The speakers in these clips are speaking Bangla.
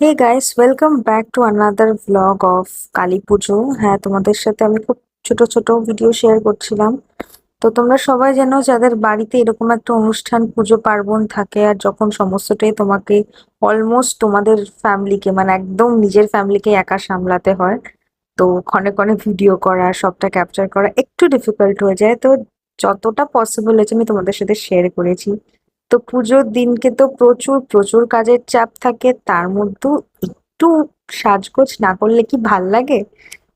Hey guys, welcome back to another vlog of Kali Puja. হ্যাঁ, তোমাদের সাথে আমি খুব ছোট ছোট ভিডিও শেয়ার করছিলাম। তো তোমরা সবাই জানো, যাদের বাড়িতে এরকম একটা অনুষ্ঠান পুজো পার্বণ থাকে আর যখন সমস্তটাই তোমাকে অলমোস্ট তোমাদের ফ্যামিলিকে মানে একদম নিজের ফ্যামিলিকে একা সামলাতে হয়, তো ক্ষণে ক্ষণে ভিডিও করা, সবটা ক্যাপচার করা একটু ডিফিকাল্ট হয়ে যায়। তো যতটা পসিবল হয়েছে আমি তোমাদের সাথে শেয়ার করেছি। তো পুজোর দিনকে তো প্রচুর প্রচুর কাজের চাপ থাকে, তার মধ্যেও একটু সাজগোজ না করলে কি ভাল লাগে?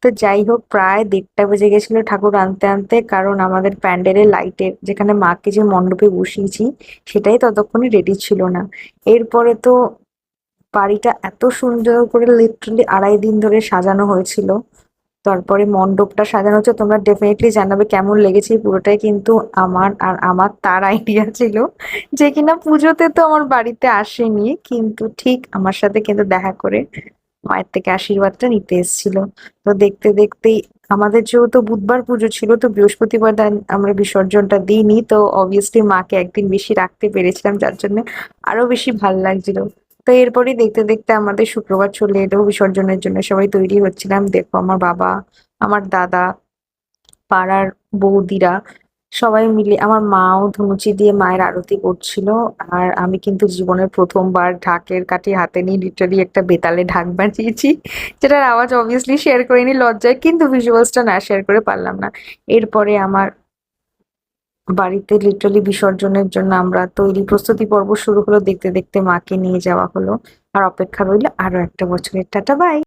তো যাই হোক, প্রায় 1:30 বেজে গেছিল ঠাকুর আনতে আনতে, কারণ আমাদের প্যান্ডেলের লাইটের যেখানে মাকে যে মণ্ডপে বসিয়েছি সেটাই ততক্ষণে রেডি ছিল না। এরপরে তো বাড়িটা এত সুন্দর করে লিটারালি 2.5 দিন ধরে সাজানো হয়েছিল। তারপরে মণ্ডপটা সাজানো হচ্ছে, তোমরা ডেফিনেটলি জানাবে কেমন লেগেছে। এই পুরোটাই কিন্তু আমার তার আইডিয়া ছিল, যে কিনা পুজোতে তো আমার বাড়িতে আসেনি, কিন্তু ঠিক আমার সাথে কিন্তু দেখা করে মায়ের থেকে আশীর্বাদটা নিতে এসেছিল। তো দেখতে দেখতেই আমাদের যেহেতু বুধবার পুজো ছিল, তো বৃহস্পতিবার দিন আমরা বিসর্জনটা দিইনি, তো অবভিয়াসলি মাকে একদিন বেশি রাখতে পেরেছিলাম, যার জন্য আরো বেশি ভাল লাগছিল। তো এরপরই দেখতে দেখতে আমাদের শুক্রবার চলে এলো বিসর্জনের জন্য, সবাই তৈরি হচ্ছিলাম। দেখো, আমার বাবা, আমার দাদা, পাড়ার বৌদিরা সবাই মিলে, আমার মাও ধুনুচি দিয়ে মায়ের আরতি করছিল। আর আমি কিন্তু জীবনের প্রথমবার ঢাকের কাঠি হাতে নিয়ে লিটারালি একটা বেতালে ঢাক বাজিয়েছি, যেটার আওয়াজ অবভিয়াসলি শেয়ার করিনি লজ্জায়, কিন্তু ভিজুয়ালসটা না শেয়ার করে পারলাম না। এরপরে আমার বাড়িতে লিটারালি বিসর্জনের জন্য আমরা তৈরি, প্রস্তুতি পর্ব শুরু হলো। দেখতে দেখতে মাকে নিয়ে যাওয়া হলো, আর অপেক্ষা রইলো আরো একটা বছরের। Tata bye.